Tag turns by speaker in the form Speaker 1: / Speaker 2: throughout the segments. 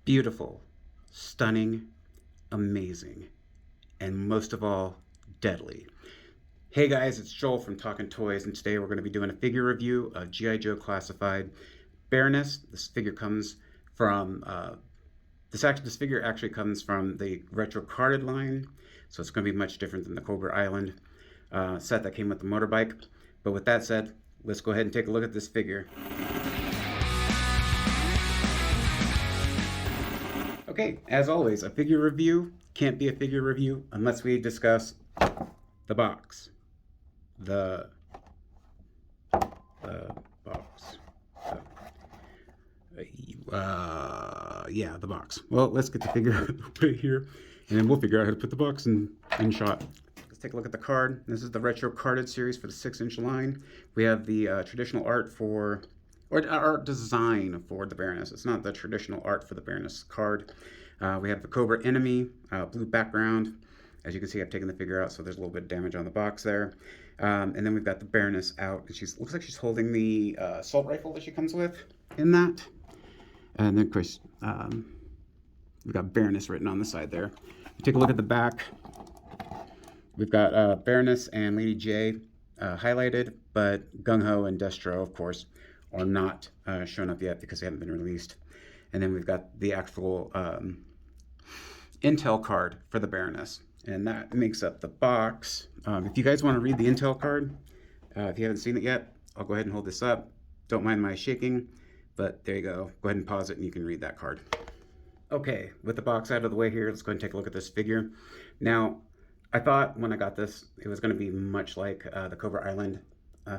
Speaker 1: Beautiful, stunning, amazing, and most of all, deadly. Hey guys, it's Joel from Talking Toys, and today we're going to be doing a figure review of G.I. Joe Classified Baroness. This figure comes from this figure actually comes from the retro carded line, so it's going to be much different than the Cobra Island set that came with the motorbike. But with that said, let's go ahead and take a look at this figure. Okay, as always, a figure review can't be a figure review unless we discuss the box. The box. Yeah, the box. Well, let's get the figure right here, and then we'll figure out how to put the box in shot. Let's take a look at the card. This is the retro carded series for the 6-inch line. We have the traditional art for, or art design for the Baroness. It's not the traditional art for the Baroness card. We have the Cobra enemy, blue background. As you can see, I've taken the figure out, so there's a little bit of damage on the box there. And then we've got the Baroness out, and looks like she's holding the assault rifle that she comes with in that. And then, of course, we've got Baroness written on the side there. Take a look at the back. We've got Baroness and Lady J highlighted, but Gung-Ho and Destro, of course, are not shown up yet because they haven't been released. And then we've got the actual intel card for the Baroness, and that makes up the box. If you guys want to read the intel card, if you haven't seen it yet, I'll go ahead and hold this up. Don't mind my shaking, but there you go. Go ahead and pause it and you can read that card. Okay, with the box out of the way here, let's go ahead and take a look at this figure. Now, I thought when I got this, it was going to be much like the Cobra Island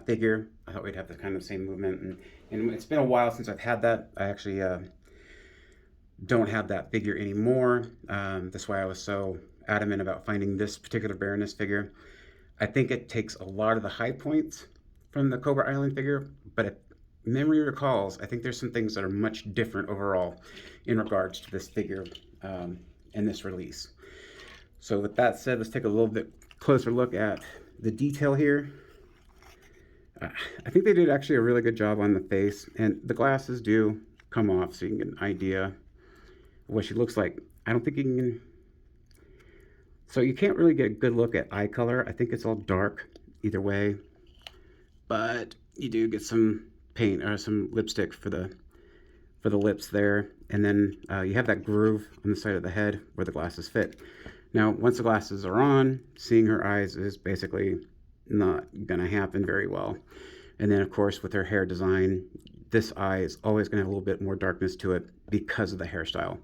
Speaker 1: figure. I thought we'd have the kind of same movement, and it's been a while since I've had that. I actually don't have that figure anymore. That's why I was so adamant about finding this particular Baroness figure. I think it takes a lot of the high points from the Cobra Island figure, but if memory recalls, I think there's some things that are much different overall in regards to this figure in this release. So with that said, let's take a little bit closer look at the detail here. I think they did actually a really good job on the face, and the glasses do come off so you can get an idea of what she looks like. I don't think you can, so you can't really get a good look at eye color. I think it's all dark either way, but you do get some paint or some lipstick for the lips there, and then you have that groove on the side of the head where the glasses fit. Now, once the glasses are on, seeing her eyes is basically not gonna happen very well. And then, of course, with her hair design, this eye is always gonna have a little bit more darkness to it because of the hairstyle.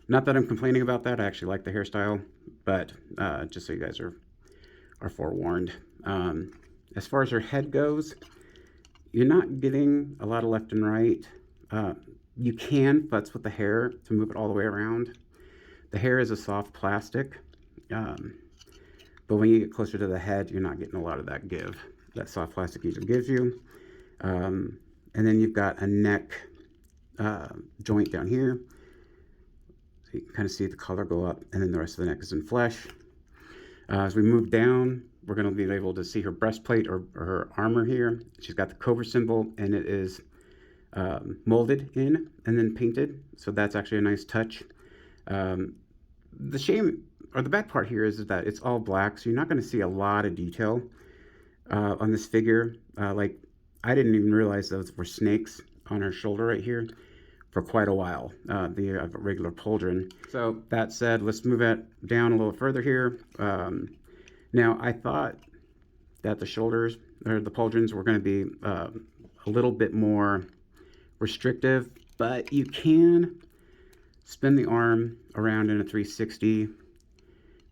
Speaker 1: Not that I'm complaining about that. I actually like the hairstyle, but just so you guys are forewarned. As far as her head goes, you're not getting a lot of left and right. You can futz with the hair to move it all the way around. The hair is a soft plastic, but when you get closer to the head, you're not getting a lot of that give. That soft plastic usually gives you. And then you've got a neck joint down here. So you can kind of see the color go up, and then the rest of the neck is in flesh. As we move down, we're going to be able to see her breastplate or her armor here. She's got the Cobra symbol, and it is molded in and then painted. So that's actually a nice touch. The shame, or the bad part here is that it's all black, so you're not going to see a lot of detail on this figure. Like, I didn't even realize those were snakes on her shoulder right here for quite a while, the regular pauldron. So that said, let's move it down a little further here. Now, I thought that the shoulders, or the pauldrons, were going to be a little bit more restrictive, but you can spin the arm around in a 360,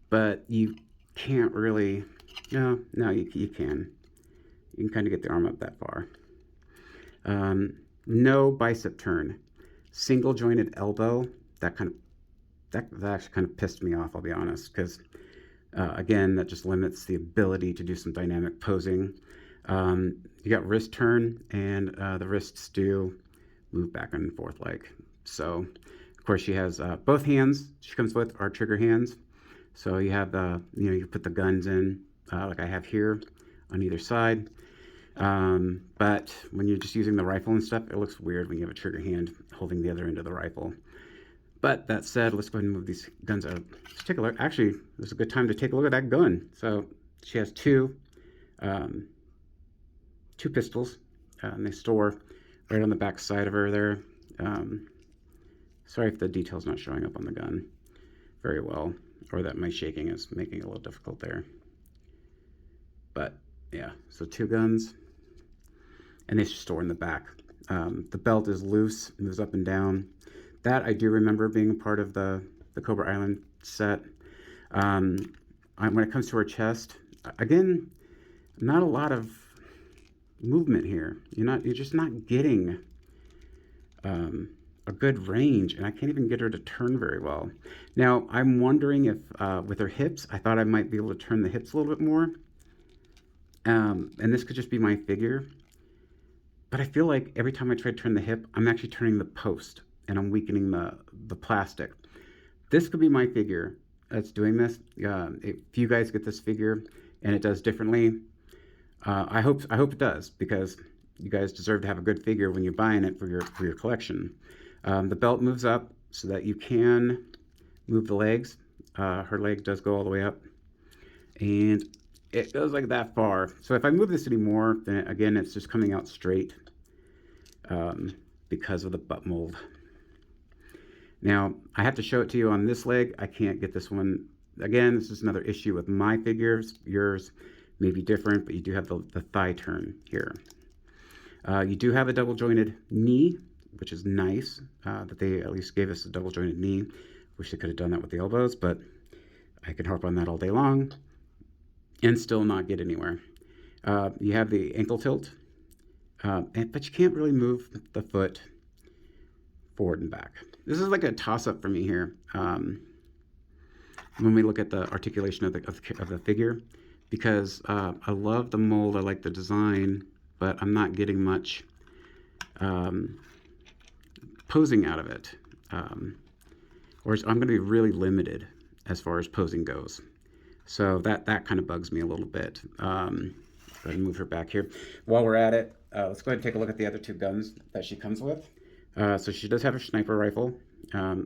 Speaker 1: but you can't really, no, you can. You can kind of get the arm up that far. No bicep turn. Single jointed elbow, that actually kind of pissed me off, I'll be honest, because again, that just limits the ability to do some dynamic posing. You got wrist turn, and the wrists do move back and forth like so. Of course, she has both hands she comes with are trigger hands. So you have the, you put the guns in like I have here on either side. But when you're just using the rifle and stuff, it looks weird when you have a trigger hand holding the other end of the rifle. But that said, let's go ahead and move these guns out. Let's take a look. Actually, this is a good time to take a look at that gun. So she has two pistols, and they store right on the back side of her there. Sorry if the detail's not showing up on the gun very well, or that my shaking is making it a little difficult there. But yeah, so two guns, and they store in the back. The belt is loose, moves up and down. That I do remember being a part of the Cobra Island set. When it comes to her chest, again, not a lot of movement here. You're just not getting a good range, and I can't even get her to turn very well. Now, I'm wondering if with her hips, I thought I might be able to turn the hips a little bit more. And this could just be my figure. But I feel like every time I try to turn the hip, I'm actually turning the post, and I'm weakening the plastic. This could be my figure that's doing this. If you guys get this figure and it does differently, I hope it does, because you guys deserve to have a good figure when you're buying it for your collection. The belt moves up so that you can move the legs. Her leg does go all the way up, and it goes like that far. So if I move this anymore, then again, it's just coming out straight because of the butt mold. Now, I have to show it to you on this leg. I can't get this one. Again, this is another issue with my figures. Yours may be different, but you do have the thigh turn here. You do have a double jointed knee, which is nice that they at least gave us a double jointed knee. Wish they could have done that with the elbows, but I can harp on that all day long and still not get anywhere. You have the ankle tilt, but you can't really move the foot forward and back. This is like a toss-up for me here when we look at the articulation of the figure, because I love the mold, I like the design, but I'm not getting much posing out of it. Or I'm going to be really limited as far as posing goes. So that kind of bugs me a little bit. Go ahead and move her back here. While we're at it, let's go ahead and take a look at the other two guns that she comes with. So she does have a sniper rifle,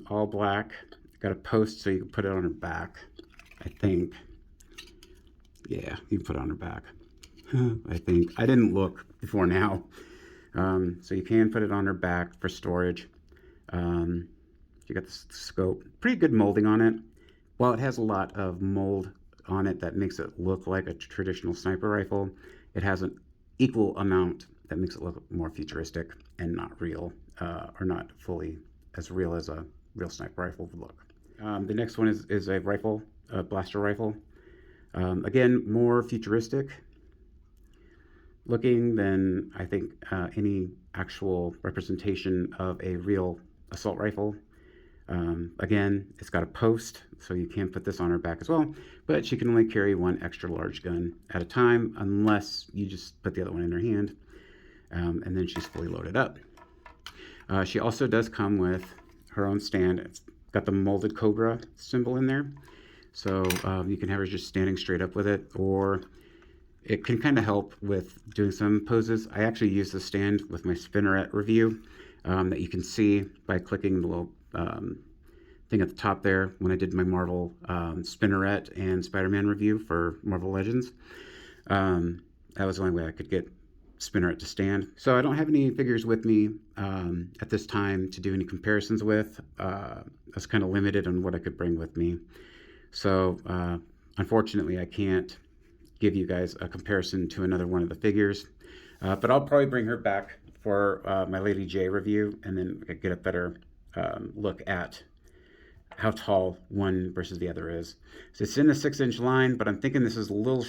Speaker 1: all black. Got a post so you can put it on her back, I think. Yeah, you can put it on her back. I think. I didn't look before now. So you can put it on her back for storage. You got the scope. Pretty good molding on it. While it has a lot of mold on it that makes it look like a traditional sniper rifle, it has an equal amount that makes it look more futuristic and not real, or not fully as real as a real sniper rifle would look. The next one is a rifle, a blaster rifle. Again, more futuristic looking than I think any actual representation of a real assault rifle. Again, it's got a post, so you can put this on her back as well, but she can only carry one extra large gun at a time unless you just put the other one in her hand, and then she's fully loaded up. She also does come with her own stand. It's got the molded Cobra symbol in there, so you can have her just standing straight up with it, or it can kind of help with doing some poses. I actually use the stand with my spinneret review that you can see by clicking the little thing at the top there when I did my Marvel spinneret and Spider-Man review for Marvel Legends. That was the only way I could get spinneret to stand. So I don't have any figures with me at this time to do any comparisons with. I was kind of limited on what I could bring with me. So unfortunately, I can't give you guys a comparison to another one of the figures. But I'll probably bring her back for my Lady J review, and then get a better look at how tall one versus the other is. So it's in the 6-inch line, but I'm thinking this is a little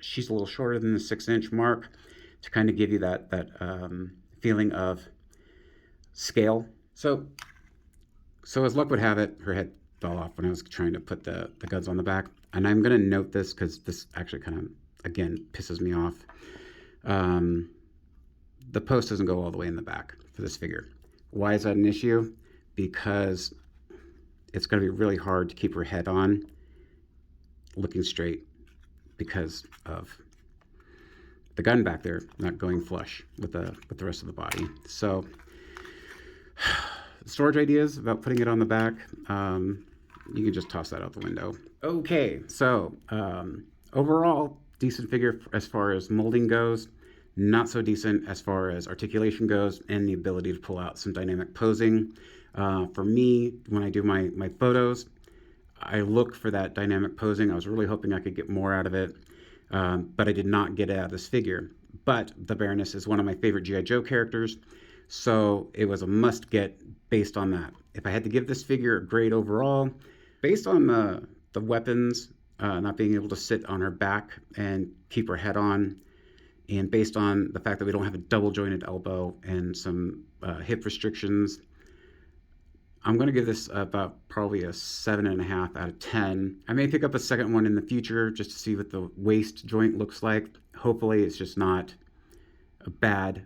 Speaker 1: she's a little shorter than the 6-inch mark to kind of give you that feeling of scale. So as luck would have it, her head fell off when I was trying to put the guns on the back. And I'm going to note this because this actually kind of, again, pisses me off. The post doesn't go all the way in the back for this figure. Why is that an issue? Because it's going to be really hard to keep her head on looking straight because of the gun back there not going flush with the rest of the body. So storage ideas about putting it on the back, you can just toss that out the window. Okay, so overall, decent figure as far as molding goes. Not so decent as far as articulation goes and the ability to pull out some dynamic posing. For me, when I do my photos, I look for that dynamic posing. I was really hoping I could get more out of it, but I did not get it out of this figure. But the Baroness is one of my favorite G.I. Joe characters, so it was a must get based on that. If I had to give this figure a grade overall, based on the weapons, not being able to sit on her back and keep her head on, and based on the fact that we don't have a double jointed elbow and some hip restrictions, I'm going to give this about probably a 7.5 out of 10. I may pick up a second one in the future just to see what the waist joint looks like. Hopefully it's just not a bad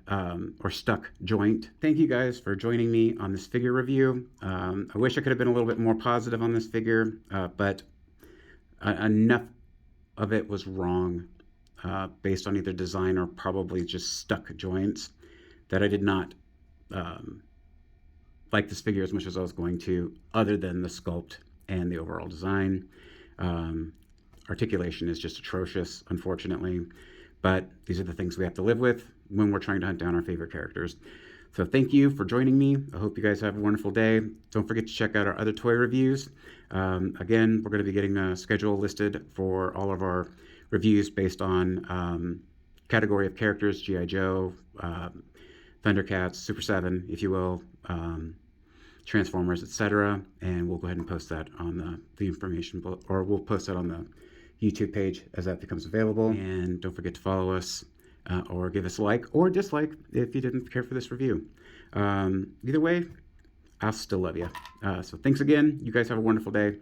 Speaker 1: or stuck joint. Thank you guys for joining me on this figure review. I wish I could have been a little bit more positive on this figure, but enough of it was wrong based on either design or probably just stuck joints that I did not like this figure as much as I was going to, other than the sculpt and the overall design. Articulation is just atrocious, unfortunately, but these are the things we have to live with when we're trying to hunt down our favorite characters. So thank you for joining me. I hope you guys have a wonderful day. Don't forget to check out our other toy reviews. Again, we're going to be getting a schedule listed for all of our reviews based on category of characters, GIJoe, Thundercats, Super 7, if you will, Transformers, etc. And we'll go ahead and post that on the information, or we'll post that on the YouTube page as that becomes available. And don't forget to follow us or give us a like or dislike if you didn't care for this review. Either way, I'll still love you. So thanks again. You guys have a wonderful day.